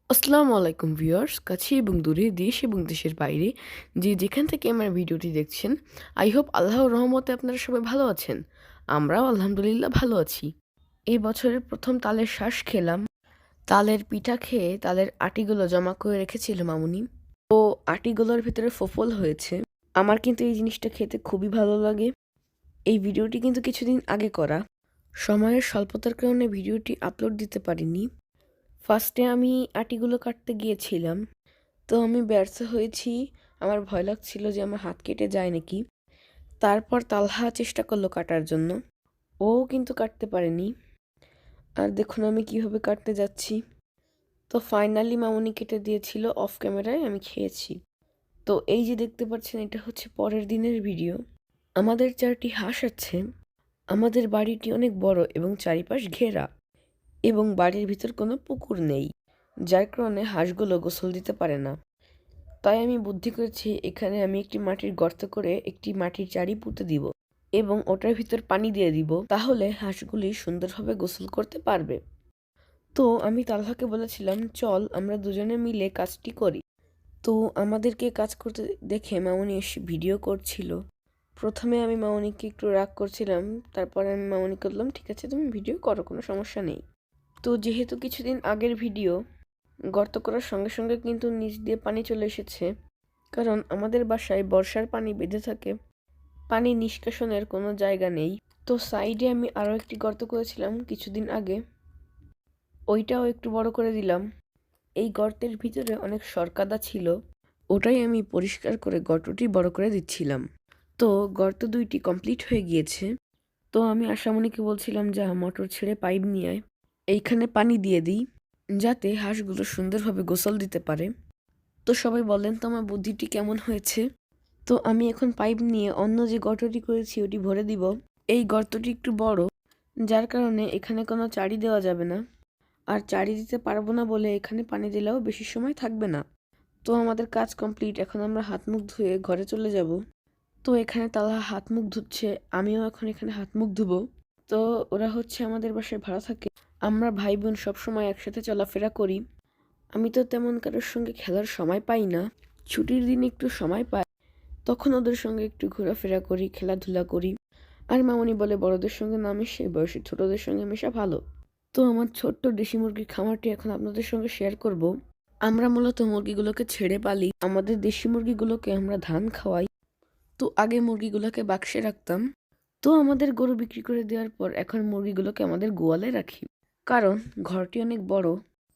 আসসালামু আলাইকুম ভিউয়ার্স, কাছে এবং দূরে, দেশ এবং দেশের বাইরে যে যেখান থেকে আমার ভিডিওটি দেখছেন, আই হোপ আল্লাহর রহমতে আপনারা সবাই ভালো আছেন। আমরাও আলহামদুলিল্লাহ ভালো আছি। এই বছরের প্রথম তালের শ্বাস খেলাম। তালের পিঠা খেয়ে তালের আটিগুলো জমা করে রেখেছিল মামুনি। ও আটিগুলোর ভিতরে ফোফল হয়েছে। আমার কিন্তু এই জিনিসটা খেতে খুবই ভালো লাগে। এই ভিডিওটি কিন্তু কিছুদিন আগে করা। সময়ের স্বল্পতার কারণে ভিডিওটি আপলোড দিতে পারিনি। ফার্স্টে আমি আটিগুলো কাটতে গিয়েছিলাম। তো আমি ব্যর্থ হয়েছি। আমার ভয় লাগছিল যে আমার হাত কেটে যায় নাকি। তারপর তালহা চেষ্টা করলো কাটার জন্য। ও কিন্তু কাটতে পারেনি। আর দেখুন আমি কিভাবে কাটতে যাচ্ছি। তো ফাইনালি মামুনি কেটে দিয়েছিল অফ ক্যামেরায়, আমি খেয়েছি। তো এই যে দেখতে পাচ্ছেন, এটা হচ্ছে পরের দিনের ভিডিও। আমাদের 4টি হাঁস আছে। আমাদের বাড়িটি অনেক বড় এবং চারিপাশ ঘেরা, এবং বাড়ির ভিতর কোনো পুকুর নেই, যার কারণে হাঁসগুলো গোসল দিতে পারে না। তাই আমি বুদ্ধি করেছি, এখানে আমি একটি মাটির গর্ত করে একটি মাটির চারি পুঁতে দিব এবং ওটার ভিতর পানি দিয়ে দিব, তাহলে হাঁসগুলি সুন্দরভাবে গোসল করতে পারবে। তো আমি তালহাকে বলেছিলাম, চল আমরা দুজনে মিলে কাজটি করি। তো আমাদেরকে কাজ করতে দেখে মামুনি এসে ভিডিও করছিল। প্রথমে আমি মামুনিকে একটু রাগ করছিলাম, তারপরে আমি মামুনিকে বললাম, ঠিক আছে তুমি ভিডিও করো, কোনো সমস্যা নেই। তো যেহেতু কিছুদিন আগের ভিডিও, গর্ত করার সঙ্গে সঙ্গে কিন্তু নিচ দিয়ে পানি চলে এসেছে, কারণ আমাদের বাসায় বর্ষার পানি বেঁধে থাকে। পানি নিষ্কাশনের কোনো জায়গা নেই। তো সাইডে আমি আরও একটি গর্ত করেছিলাম কিছুদিন আগে, ওইটাও একটু বড় করে দিলাম। এই গর্তের ভিতরে অনেক সরকাদা ছিল, ওটাই আমি পরিষ্কার করে গর্তটি বড় করে দিচ্ছিলাম। তো গর্ত 2টি কমপ্লিট হয়ে গিয়েছে। তো আমি আশামণিকে বলছিলাম, যা মোটর ছেড়ে পাইপ নিয়ে আয়, এইখানে পানি দিয়ে দিই, যাতে হাঁসগুলো সুন্দরভাবে গোসল দিতে পারে। তো সবাই বলেন তো আমার বুদ্ধিটি কেমন হয়েছে। তো আমি এখন পাইপ নিয়ে অন্য যে গর্তটি করেছি ওটি ভরে দিব। এই গর্তটি একটু বড়, যার কারণে এখানে কোনো চারি দেওয়া যাবে না। আর চারি দিতে পারবো না বলে এখানে পানি দিলেও বেশি সময় থাকবে না। তো আমাদের কাজ কমপ্লিট, এখন আমরা হাত মুখ ধুয়ে ঘরে চলে যাব। তো এখানে তালা হাত মুখ ধুচ্ছে, আমিও এখন এখানে হাত মুখ ধুবো। তো ওরা হচ্ছে আমাদের বাসায় ভাড়া থাকে। আমরা ভাই বোন সবসময় একসাথে চলাফেরা করি। আমি তো তেমন কারোর সঙ্গে খেলার সময় পাই না। ছুটির দিনে একটু সময় পাই, তখন ওদের সঙ্গে একটু ঘোরাফেরা করি, খেলাধুলা করি। আর মামুনি বলে, বড়দের সঙ্গে না মিশে বয়সে ছোটদের সঙ্গে মেশা ভালো। তো আমার ছোট্ট দেশি মুরগির খামারটি এখন আপনাদের সঙ্গে শেয়ার করব। আমরা মূলত মুরগিগুলোকে ছেড়ে পালি। আমাদের দেশি মুরগিগুলোকে আমরা ধান খাওয়াই। তো আগে মুরগিগুলোকে বাক্সে রাখতাম। তো আমাদের গরু বিক্রি করে দেওয়ার পর এখন মুরগিগুলোকে আমাদের গোয়ালে রাখি, কারণ ঘরটি অনেক বড়,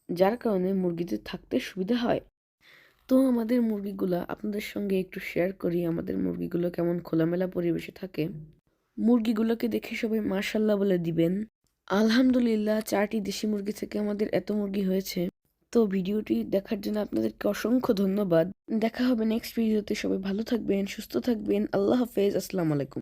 যার কারণে মুরগিদের থাকতে সুবিধা হয়। তো আমাদের মুরগিগুলা আপনাদের সঙ্গে একটু শেয়ার করি, আমাদের মুরগিগুলো কেমন খোলামেলা পরিবেশে থাকে। মুরগিগুলোকে দেখে সবাই মাশাল্লাহ বলে দিবেন। আলহামদুলিল্লাহ, 4টি দেশি মুরগি থেকে আমাদের এত মুরগি হয়েছে। তো ভিডিওটি দেখার জন্য আপনাদেরকে অসংখ্য ধন্যবাদ। দেখা হবে নেক্সট ভিডিওতে। সবাই ভালো থাকবেন, সুস্থ থাকবেন। আল্লাহ হাফেজ, আসসালামু আলাইকুম।